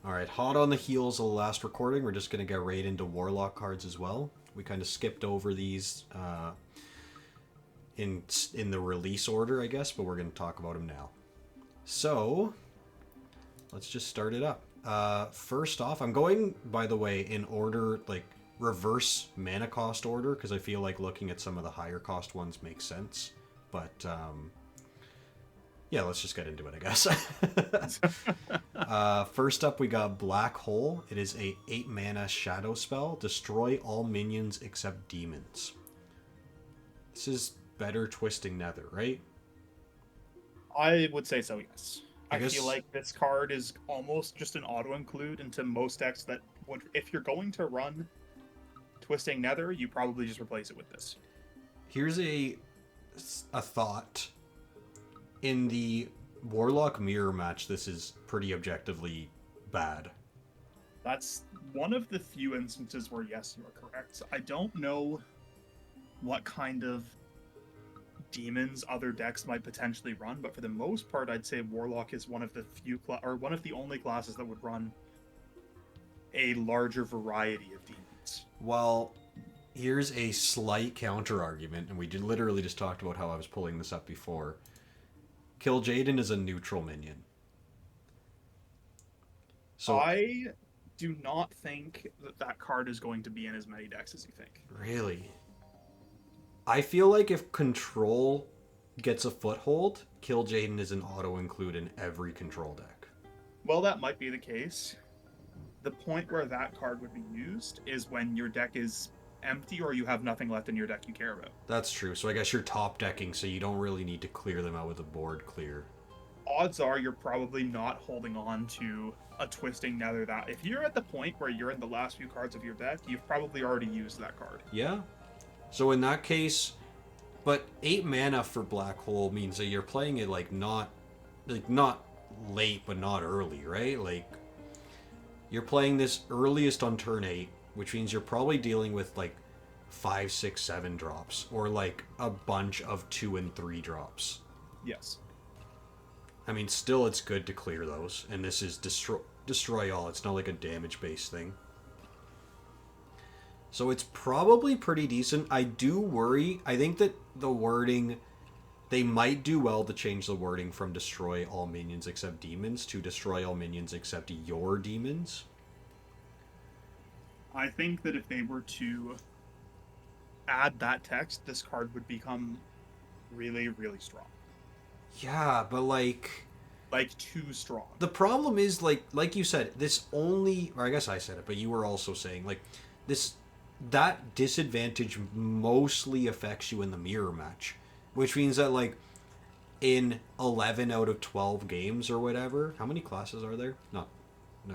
Alright, hot on the heels of the last recording, we're just going to get right into Warlock cards as well. We kind of skipped over these in the release order, I guess, but we're going to talk about them now. So, let's just start it up. First off, I'm going, by the way, in order, like, reverse mana cost order, because I feel like looking at some of the higher cost ones makes sense. But, yeah, let's just get into it, I guess. First up, we got Black Hole. It is a 8 mana shadow spell. Destroy all minions except demons. This is better Twisting Nether, right? I would say so, yes. I I guess feel like this card is almost just an auto-include into most decks that would, if you're going to run Twisting Nether, you probably just replace it with this. here's a thought. In the Warlock mirror match, this is pretty objectively bad. That's one of the few instances where, yes, you are correct. I don't know what kind of demons other decks might potentially run, but for the most part, I'd say Warlock is one of the few or one of the only classes that would run a larger variety of demons. Well, here's a slight counter argument, and we literally just talked about how I was pulling this up before. Kill Jaden is a neutral minion. So I do not think that that card is going to be in as many decks as you think. really, I feel like if Control gets a foothold, Kill Jaden is an auto include in every Control deck. Well, that might be the case. The point where that card would be used is when your deck is empty or you have nothing left in your deck you care about. That's true. So I guess you're top decking, so you don't really need to clear them out with a board clear. Odds are you're probably not holding on to a Twisting Nether that. If you're at the point where you're in the last few cards of your deck, you've probably already used that card. Yeah. So in that case, but 8 mana for Black Hole means that you're playing it not late but not early, right? Like you're playing this earliest on turn 8, which means you're probably dealing with like 5, 6, 7 drops or like a bunch of 2 and 3 drops. Yes. I mean, still it's good to clear those, and this is destroy all. It's not like a damage based thing. So it's probably pretty decent. I do worry. I think that the wording, they might do well to change the wording from destroy all minions except demons to destroy all minions except your demons. I think that if they were to add that text, this card would become really, really strong. Yeah, but like Like, too strong. the problem is like you said, this only, or I guess I said it, but you were also saying like this, that disadvantage mostly affects you in the mirror match, which means that like in 11 out of 12 games or whatever, how many classes are there? No,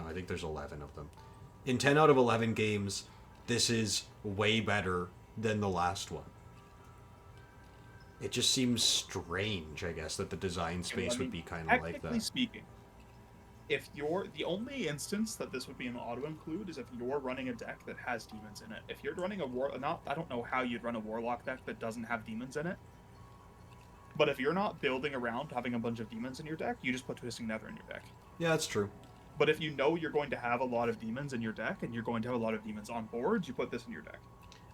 I think there's 11 of them. In 10 out of 11 games, this is way better than the last one. It just seems strange, I guess, that the design Okay, well, space I would mean, be kind of like technically that. speaking, if you're the only instance that this would be an auto include is if you're running a deck that has demons in it. If you're running a I don't know how you'd run a warlock deck that doesn't have demons in it. But if you're not building around having a bunch of demons in your deck, you just put Twisting Nether in your deck. Yeah, that's true. But if you know you're going to have a lot of demons in your deck and you're going to have a lot of demons on board, you put this in your deck.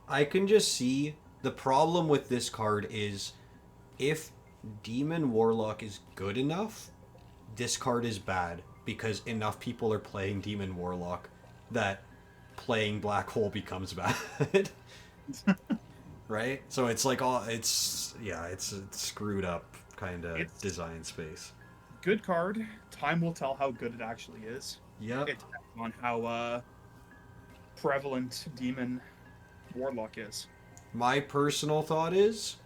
I can just see the problem with this card is if Demon Warlock is good enough, this card is bad because enough people are playing Demon Warlock that playing Black Hole becomes bad. Right? So it's like all it's screwed up kind of It's design space. good card. Time will tell how good it actually is. Yep. It depends on how prevalent demon warlock is. My personal thought is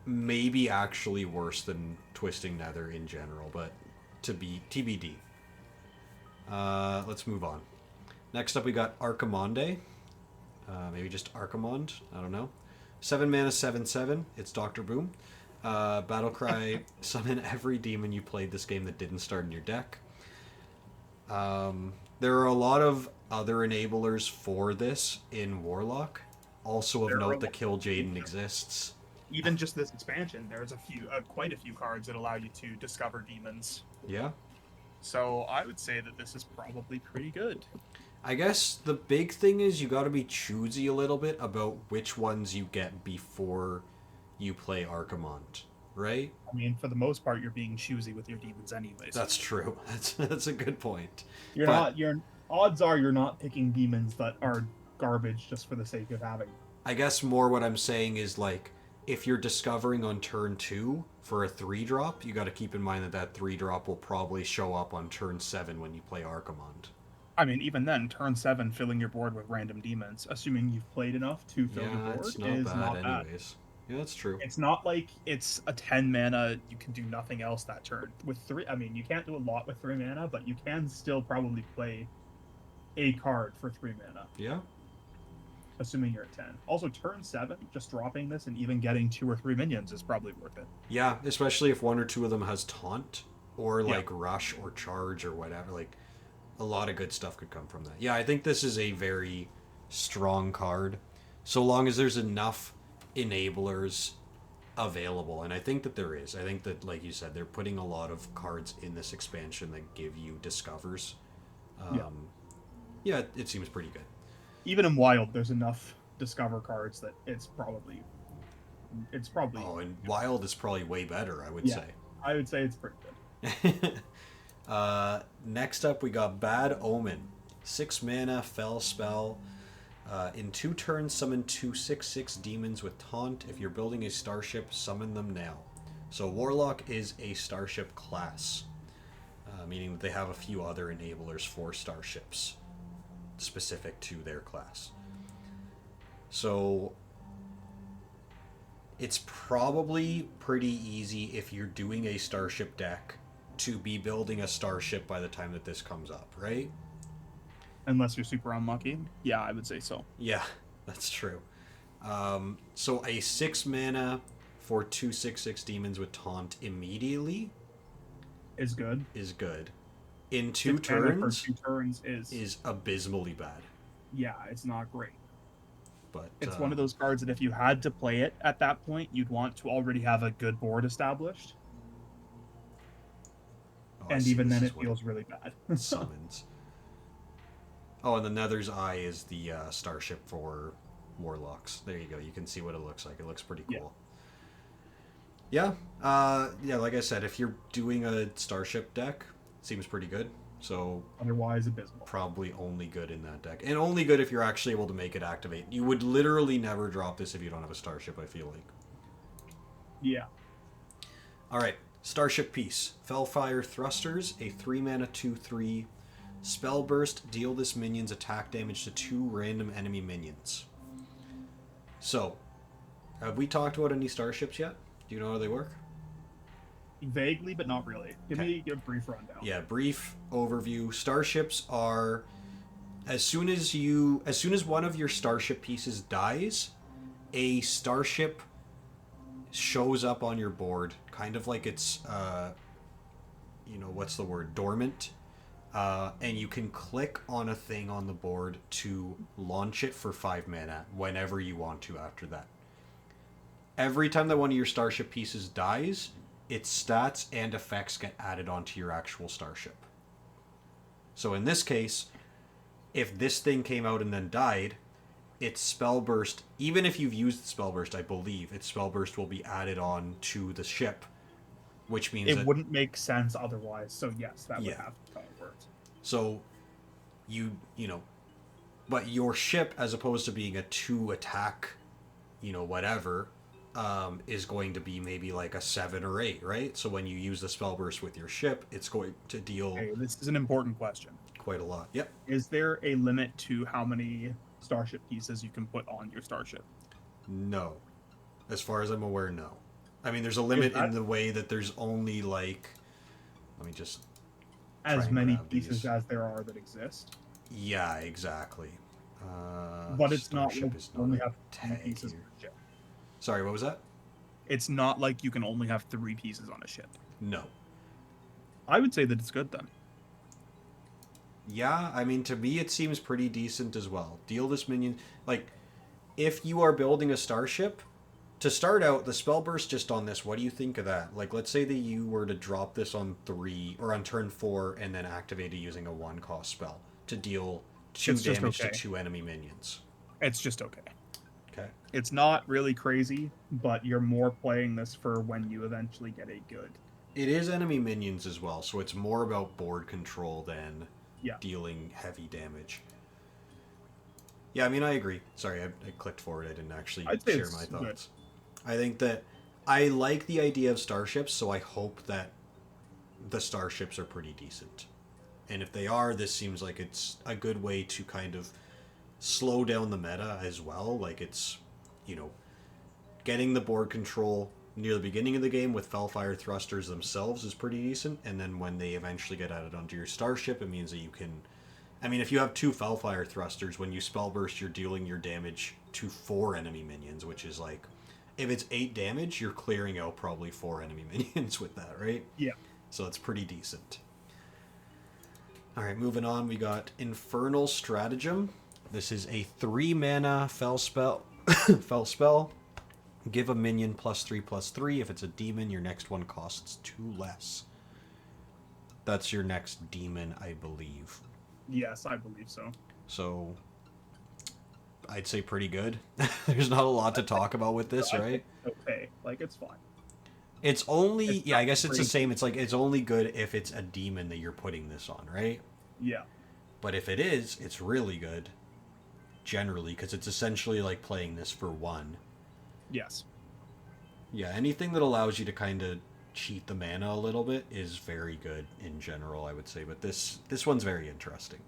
maybe actually worse than Twisting Nether in general, but to be TBD. Let's move on. Next up, we got Archimonde. Maybe just Archimond. I don't know. 7 mana, 7/7. It's Doctor Boom. Battlecry. Summon every demon you played this game that didn't start in your deck. There are a lot of other enablers for this in Warlock. Also of There are note that Kill Jaden exists. Even just this expansion, there's quite a few cards that allow you to discover demons. Yeah. So I would say that this is probably pretty good. I guess the big thing is you got to be choosy a little bit about which ones you get before you play Archimond, right? I mean, for the most part, you're being choosy with your demons anyways. That's true. That's a good point. You're But not. You're odds are you're not picking demons that are garbage just for the sake of having. I guess more what I'm saying is like if you're discovering on turn 2 for a 3-drop, you got to keep in mind that that 3-drop will probably show up on turn 7 when you play Archimond. I mean, even then, turn 7, filling your board with random demons, assuming you've played enough to fill your Yeah, board, it's not is bad not bad. anyways. Yeah, that's true. It's not like it's a 10 mana, you can do nothing else that turn. With 3, I mean, you can't do a lot with 3 mana, but you can still probably play a card for 3 mana, Yeah. assuming you're at 10. Also, turn 7, just dropping this and even getting 2 or 3 minions is probably worth it. Yeah, especially if one or two of them has taunt or Yeah. like rush or charge or whatever. Like a lot of good stuff could come from that. Yeah, I think this is a very strong card so long as there's enough enablers available, and I think that there is. I think that, like you said, they're putting a lot of cards in this expansion that give you discovers. Yeah. Yeah, it seems pretty good. Even in Wild, there's enough Discover cards that it's probably. Oh, and Wild is probably way better, I would Yeah. say. I would say it's pretty good. Next up, we got Bad Omen. 6 mana, fell spell. In 2 turns, summon 2 6/6 demons with taunt. If you're building a starship, summon them now. So Warlock is a starship class, meaning that they have a few other enablers for starships specific to their class. So it's probably pretty easy if you're doing a starship deck to be building a starship by the time that this comes up, right? Unless you're super unlucky. Yeah, I would say so. Yeah, that's true. So a 6 mana for 2 6/6 demons with taunt immediately Is good. is good. In 2 6 mana for turns 2 turns is abysmally bad. yeah, it's not great. But It's one of those cards that if you had to play it at that point, you'd want to already have a good board established. oh, I And see, even this then, is it what feels really bad. summons. Oh, and the Nether's Eye is the starship for Warlocks. There you go. You can see what it looks like. It looks pretty cool. Yeah. Yeah, like I said, if you're doing a starship deck, it seems pretty good. So Otherwise, abysmal. probably only good in that deck. And only good if you're actually able to make it activate. You would literally never drop this if you don't have a starship, I feel like. Yeah. Alright, Starship Piece. Fellfire Thrusters, a 3 mana 2/3. Spell Burst, deal this minion's attack damage to 2 random enemy minions. So, have we talked about any starships yet? Do you know how they work? Vaguely, but not really. Give me a brief rundown. Yeah, brief overview. Starships are as soon as one of your starship pieces dies, a starship shows up on your board, kind of like it's what's the word? Dormant. And you can click on a thing on the board to launch it for 5 mana whenever you want to after that. Every time that one of your starship pieces dies, its stats and effects get added onto your actual starship. So in this case, if this thing came out and then died, its spell burst, even if you've used the spell burst, I believe, its spell burst will be added on to the ship, which means It wouldn't make sense otherwise. So yes, that would Yeah. have how it works. So but your ship, as opposed to being a 2 attack, whatever, is going to be maybe like a 7 or 8, right? So when you use the spell burst with your ship, it's going to deal Okay, this is an important question. quite a lot. Yep. Is there a limit to how many starship pieces you can put on your starship? No. As far as I'm aware, no. I mean, there's a limit in the way that there's only like, let me just As and many grab pieces these. as there are that exist. Yeah, exactly. But it's not Starship like is you only a have 3 tag pieces here. on a ship. Sorry, what was that? It's not like you can only have 3 pieces on a ship. No. I would say that it's good then. Yeah, I mean, to me, it seems pretty decent as well. Deal this minion. Like, if you are building a starship, To start out, the spell burst just on this, what do you think of that? Like, let's say that you were to drop this on 3 or on turn 4 and then activate it using a 1-cost spell to deal 2 It's just damage to okay. 2 enemy minions. It's just okay. Okay. It's not really crazy, but you're more playing this for when you eventually get a good. It is enemy minions as well, so it's more about board control than Yeah. dealing heavy damage. Yeah, I mean, I agree. Sorry, I clicked forward. I didn't actually I'd say share it's my good. thoughts. I think that I like the idea of starships, so I hope that the starships are pretty decent. And if they are, this seems like it's a good way to kind of slow down the meta as well. Like it's, you know, getting the board control near the beginning of the game with Fellfire thrusters themselves is pretty decent. And then when they eventually get added onto your starship, it means that you can. I mean, if you have 2 Fellfire thrusters, when you spell burst, you're dealing your damage to 4 enemy minions, which is like, if it's 8 damage, you're clearing out probably 4 enemy minions with that, right? Yeah. So it's pretty decent. Alright, moving on, we got Infernal Stratagem. This is a 3 mana fell spell. Fell spell. Give a minion +3/+3. If it's a demon, your next one costs 2 less. That's your next demon, I believe. Yes, I believe so. So, I'd say pretty good. There's not a lot to talk about with this, right? Okay, like it's fine. It's only, It's yeah, I not guess it's the crazy. same. It's like, it's only good if it's a demon that you're putting this on, right? Yeah. But if it is, it's really good, generally, because it's essentially like playing this for 1. Yes. Yeah, anything that allows you to kind of cheat the mana a little bit is very good in general, I would say. But this one's very interesting.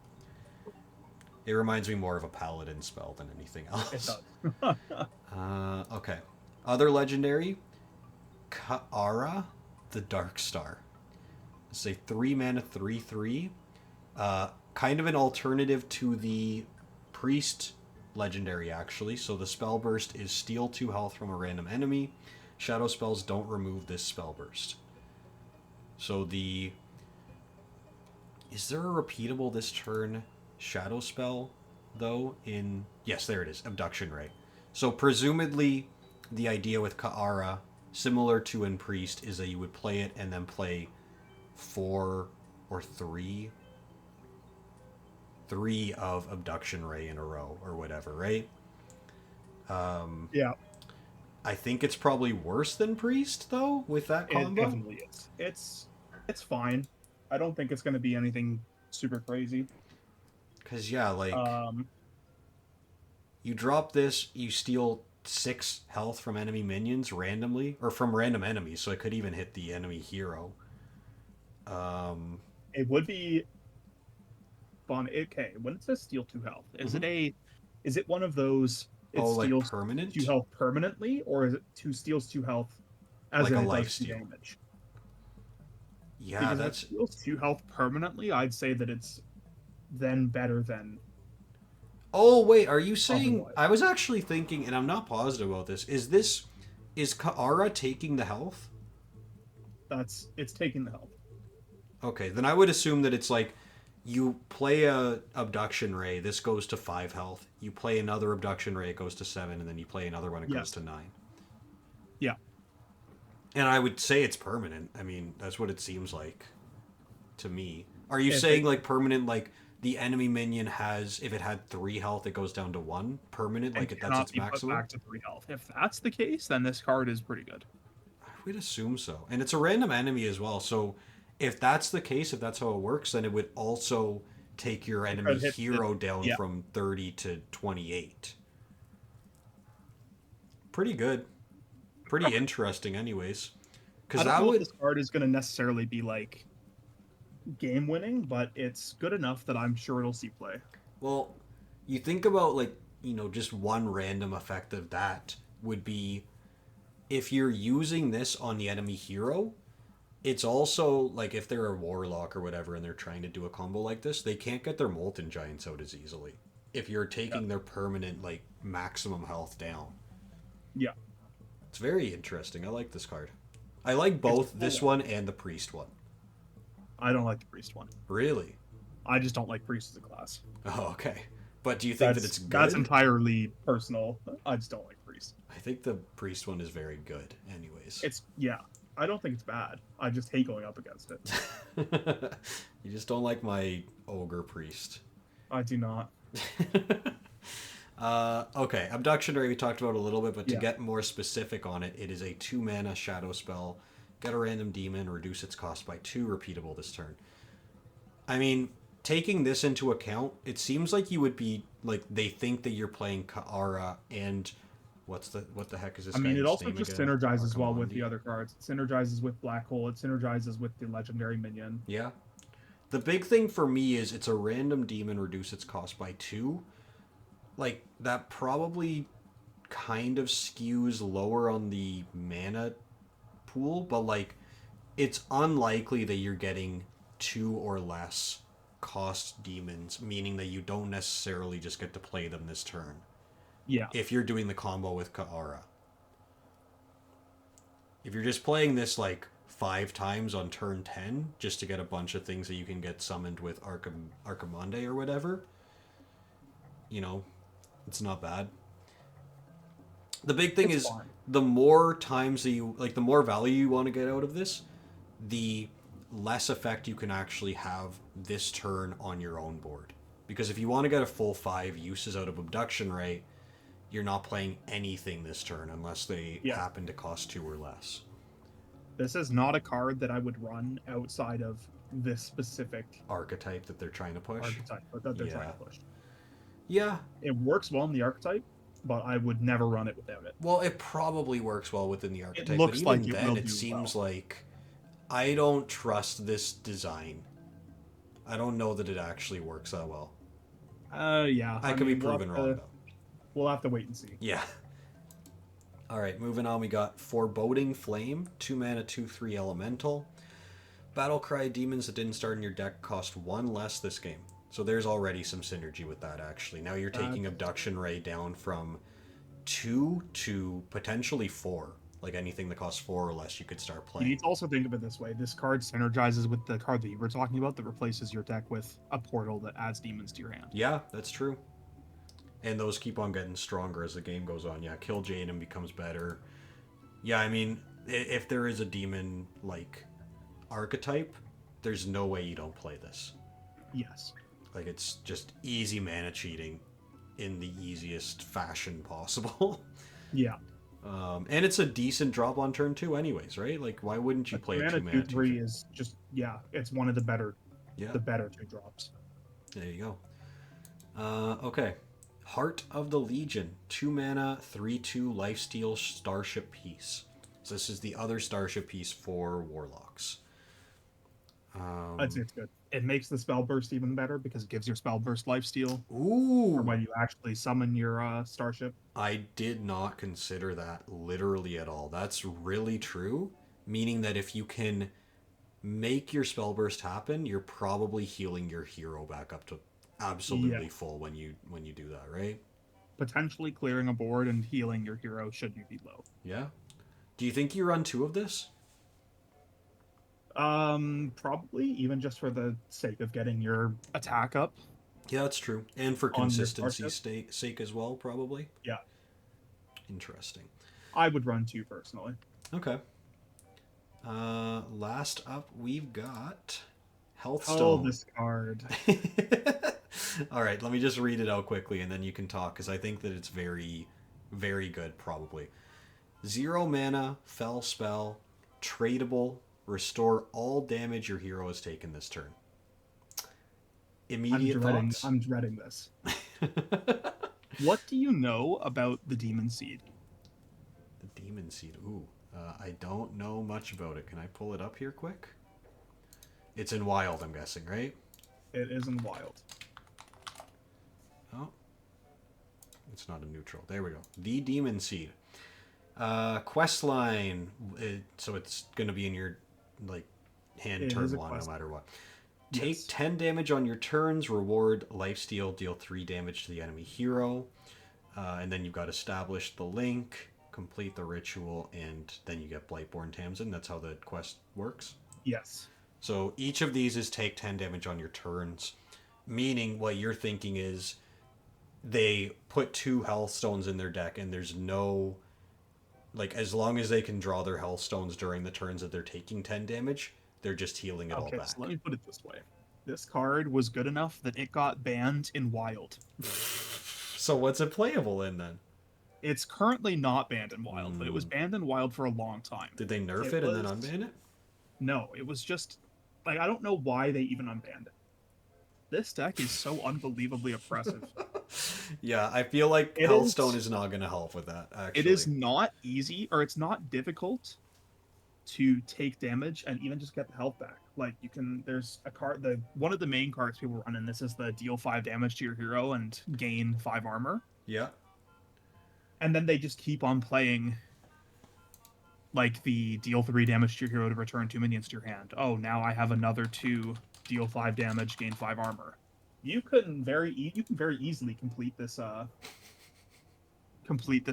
It reminds me more of a paladin spell than anything It else. does. Okay. Other legendary, Ka'ara, the Dark Star. It's a 3 mana 3/3. Kind of an alternative to the Priest legendary, actually. So the spell burst is steal 2 health from a random enemy. Shadow spells don't remove this spell burst. So the... Is there a repeatable this turn shadow spell, though, in... Yes, there it is. Abduction Ray. So presumably the idea with Ka'ara, similar to in Priest, is that you would play it and then play 4 or 3 of Abduction Ray in a row or whatever, right? Yeah. I think it's probably worse than Priest, though, with that It combo. definitely is. It's fine. I don't think it's going to be anything super crazy. Because, yeah, like, Um, you drop this, you steal 6 health from enemy minions randomly, or from random enemies, so it could even hit the enemy hero. it would be fun. Okay, when it says steal 2 health, is it one of those? It Oh, like steals permanent? 2 health permanently, or is it steals 2 health as Like in a it does life 2 steal. damage? Yeah, Because if it that's... steals 2 health permanently, I'd say that it's then better than Oh, wait, are you saying... otherwise. I was actually thinking, and I'm not positive about this, is this... Is Ka'ara taking the health? It's taking the health. Okay, then I would assume that it's like you play a abduction ray, this goes to 5 health. You play another abduction ray, it goes to 7, and then you play another one, it goes Yes. to 9. Yeah. And I would say it's permanent. I mean, that's what it seems like to me. Are you If saying it- like permanent, like the enemy minion has, if it had 3 health, it goes down to 1? Permanent, And like that's cannot its be put maximum? back to 3 health. If that's the case, then this card is pretty good. I would assume so. And it's a random enemy as well. So if that's the case, if that's how it works, then it would also take your enemy could hit hero down yeah. from 30 to 28. Pretty good. Pretty interesting, anyways. I Because don't that know if would. this card is going to necessarily be like game winning, but it's good enough that I'm sure it'll see play. Well, you think about, like, you know, just one random effect of that would be if you're using this on the enemy hero, it's also like if they're a warlock or whatever and they're trying to do a combo like this, they can't get their molten giants out as easily if you're taking their permanent, like, maximum health down. Yeah. It's very interesting. I like this card. I like both this one and the priest one. I don't like the priest one. Really? I just don't like priest as a class. Oh, okay. But do you think that it's good? That's entirely personal. I just don't like priest. priest. I think the priest one is very good, anyways. I don't think it's bad. I just hate going up against it. You just don't like my ogre priest. I do not. Okay, abduction ray we talked about a little bit, but to Yeah. get more specific on it, it is a 2-mana shadow spell. Get a random demon, reduce its cost by 2, repeatable this turn. I mean, taking this into account, it seems like you would be like they think that you're playing Ka'ara and what the heck is this I mean, it guy's also name just again? synergizes well with the Archimendi? other cards. It synergizes with Black Hole. It synergizes with the legendary minion. Yeah. The big thing for me is it's a random demon, reduce its cost by 2. Like that probably kind of skews lower on the mana pool, but like it's unlikely that you're getting 2 or less cost demons, meaning that you don't necessarily just get to play them this turn. Yeah. If you're doing the combo with Ka'ara. If you're just playing this like 5 times on turn 10 just to get a bunch of things that you can get summoned with Archimonde or whatever, you know, it's not bad. The big thing It's is fine. the more times that you like, the more value you want to get out of this, the less effect you can actually have this turn on your own board. Because if you want to get a full 5 uses out of abduction rate, you're not playing anything this turn unless they Yeah. happen to cost 2 or less. This is not a card that I would run outside of this specific Archetype that they're trying to push. archetype that they're trying Yeah. to push. Yeah. It works well in the archetype, but I would never run it without it. Well, it probably works well within the archetype, but looks even like it then, will it do seems well. like I don't trust this design. I don't know that it actually works that well. Yeah. I could be proven wrong, though. We'll have to wait and see. Yeah. All right, moving on. We got Foreboding Flame, 2 mana, 2/3 elemental. Battlecry demons that didn't start in your deck cost 1 less this game. So there's already some synergy with that, actually. Now you're taking Abduction Ray down from 2 to potentially 4. Like anything that costs 4 or less, you could start You playing. need to also think of it this way. This card synergizes with the card that you were talking about that replaces your deck with a portal that adds demons to your hand. Yeah, that's true. And those keep on getting stronger as the game goes on. Yeah, Kill Jaden becomes better. Yeah, I mean, if there is a demon like archetype, there's no way you don't play this. Yes. Like, it's just easy mana cheating in the easiest fashion possible. Yeah. And it's a decent drop on turn 2 anyways, right? Like, why wouldn't you play a 2 mana 2/3 is just, it's one of the better 2 drops. There you go. Okay. Heart of the Legion, 2 mana, 3/2 lifesteal starship piece. So this is the other starship piece for Warlocks. I'd say it's good. It makes the spell burst even better because it gives your spell burst lifesteal Ooh! for when you actually summon your starship. I did not consider that literally at all. That's really true, meaning that if you can make your spell burst happen, you're probably healing your hero back up to absolutely full when you do that, right? Potentially clearing a board and healing your hero should you be low. Yeah. Do you think you run 2 of this? Probably even just for the sake of getting your attack up. Yeah, that's true. And for On your consistency's sake as well, probably. Yeah. Interesting. I would run 2 personally. Okay. Last up, we've got Hearthstone. Oh, this card. All right, let me just read it out quickly, and then you can talk, because I think that it's very, very good, probably. 0 mana, fell spell, tradable, restore all damage your hero has taken this turn. Immediate thoughts? I'm dreading this. What do you know about the Demon Seed? The Demon Seed. Ooh. I don't know much about it. Can I pull it up here quick? It's in Wild, I'm guessing, right? It is in Wild. Oh. It's not a neutral. There we go. The Demon Seed. Quest line. So it's going to be in your hand turn 1 no matter what. Take 10 damage on your turns, reward lifesteal, deal 3 damage to the enemy hero. And then you've got established the link, complete the ritual, and then you get Blightborn Tamsin. That's how the quest works. Yes. So each of these is take 10 damage on your turns, meaning what you're thinking is they put 2 health stones in their deck, and there's no, like, as long as they can draw their health stones during the turns that they're taking 10 damage, they're just healing it all Okay, so let back. me put it this way. This card was good enough that it got banned in Wild. So what's it playable in then? It's currently not banned in Wild, but it was Mm. banned in Wild for a long time. Did they nerf It it and then was unban it? no, it was just like I don't know why they even unbanned it. This deck is so unbelievably oppressive. Yeah, I feel like It Hearthstone is is not going to help with that, it actually. is not easy or it's not difficult to take damage and even just get the health back. Like you can there's a card the one of the main cards people run in this is the deal 5 damage to your hero and gain 5 armor. Yeah. And then they just keep on playing like the deal 3 damage to your hero to return 2 minions to your hand. Oh, now I have another 2 deal 5 damage, gain 5 armor. You can very easily complete this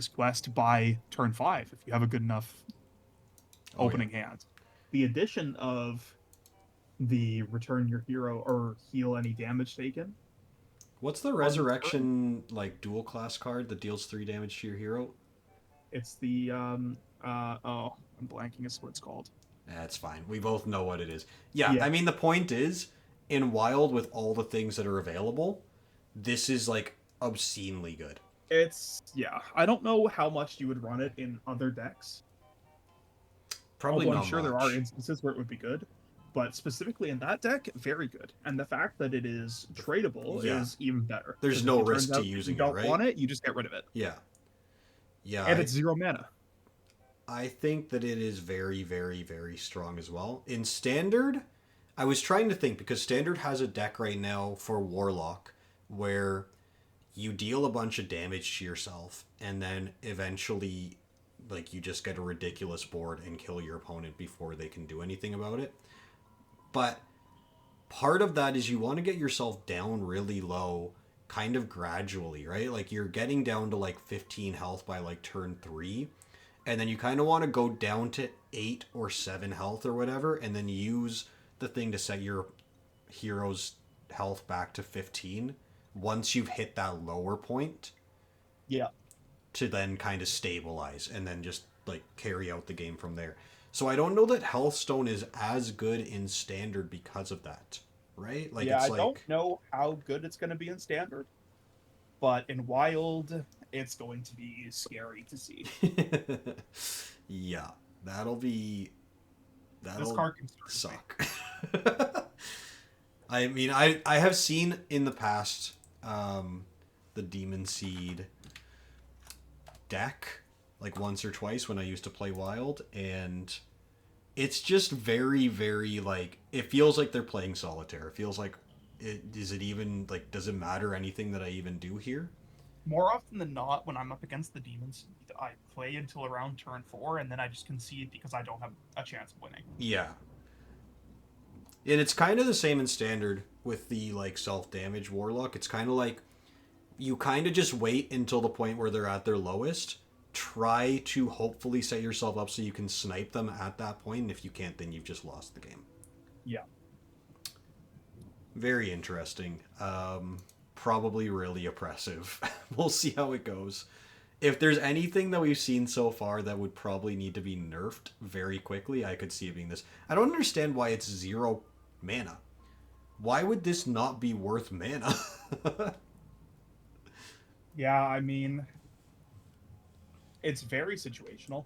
quest by turn 5 if you have a good enough opening hand. The addition of the return your hero or heal any damage taken. What's the resurrection like dual class card that deals 3 damage to your hero? It's the oh, I'm blanking as to what it's called. That's fine. We both know what it is. Yeah, Yeah. I mean the point is, in Wild with all the things that are available, this is like obscenely good. It's yeah. I don't know how much you would run it in other decks. Probably Although I'm not sure there are much. instances where it would be good. But specifically in that deck, very good. And the fact that it is tradable Yeah. is even better. There's Because if no it turns risk to out that you using it, don't right? want it, you just get rid of it. Yeah. Yeah, And it's 0 mana. I think that it is very, very, very strong as well. In Standard, I was trying to think because Standard has a deck right now for Warlock where you deal a bunch of damage to yourself and then eventually like you just get a ridiculous board and kill your opponent before they can do anything about it. But part of that is you want to get yourself down really low kind of gradually, right? Like you're getting down to like 15 health by like turn 3, and then you kind of want to go down to 8 or 7 health or whatever, and then use the thing to set your hero's health back to 15 once you've hit that lower point, Yeah. to then kind of stabilize and then just like carry out the game from there. So I don't know that Hearthstone is as good in Standard because of that, right? Like Yeah, it's I don't like know how good it's going to be in Standard. But in Wild, it's going to be scary to see. yeah, that'll be This that'll card concerns me. suck. I mean, I have seen in the past the Demon Seed deck like once or twice when I used to play Wild, and it's just very, very like it feels like they're playing solitaire. It feels like is it even like does it matter anything that I even do here? More often than not, when I'm up against the demons, I play until around turn 4, and then I just concede because I don't have a chance of winning. Yeah, and it's kind of the same in Standard with the like self damage Warlock. It's kind of like you kind of just wait until the point where they're at their lowest. Try to hopefully set yourself up so you can snipe them at that point. And if you can't, then you've just lost the game. Yeah. Very interesting. Probably really oppressive. We'll see how it goes. If there's anything that we've seen so far that would probably need to be nerfed very quickly, I could see it being this. I don't understand why it's 0 mana. Why would this not be worth mana? Yeah, I mean, it's very situational.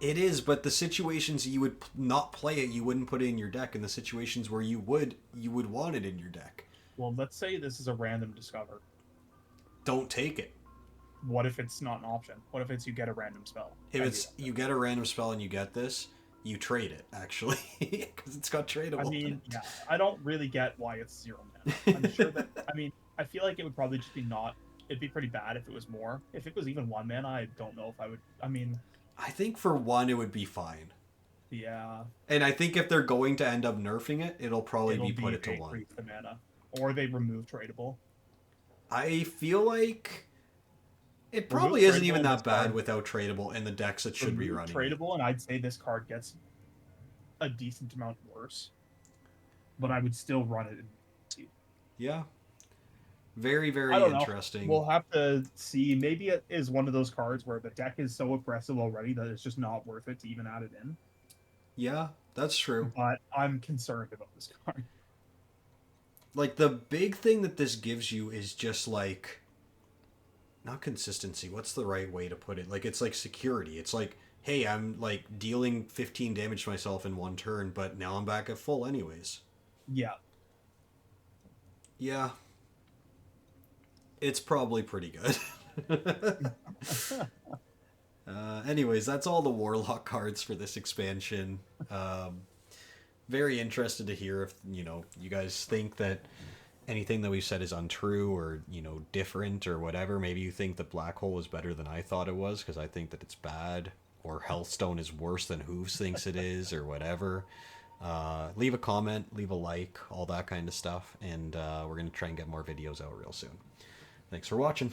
It is, but the situations you would not play it, you wouldn't put it in your deck. And the situations where you would want it in your deck. Well, let's say this is a random discover. Don't take it. What if it's not an option? What if it's you get a random spell? If it's you get a random spell and you get this, you trade it actually because it's got tradable. I mean, yeah, I don't really get why it's 0 mana. I'm sure that I mean, I feel like it would probably just be not. It'd be pretty bad if it was more. If it was even 1 mana, I don't know if I would. I mean, I think for 1 it would be fine. yeah. And I think if they're going to end up nerfing it, it'll probably be put it to they 1. increase the mana, or they remove tradable. I feel like it probably Remove isn't even tradable that and bad card. without tradable in the decks that should be running. Tradable, and I'd say this card gets a decent amount worse, but I would still run it. Yeah. Very, I very don't know. interesting. We'll have to see. Maybe it is one of those cards where the deck is so aggressive already that it's just not worth it to even add it in. Yeah, that's true. But I'm concerned about this card. Like, the big thing that this gives you is just, like, not consistency. What's the right way to put it? Like, it's like security. It's like, hey, I'm, like, dealing 15 damage to myself in one turn, but now I'm back at full anyways. Yeah. Yeah, it's probably pretty good. Anyways, that's all the Warlock cards for this expansion. Very interested to hear if, you guys think that anything that we've said is untrue or, different or whatever. Maybe you think that Black Hole is better than I thought it was because I think that it's bad, or Hearthstone is worse than Hooves thinks it is, or whatever. Leave a comment, leave a like, all that kind of stuff, and we're going to try and get more videos out real soon. Thanks for watching.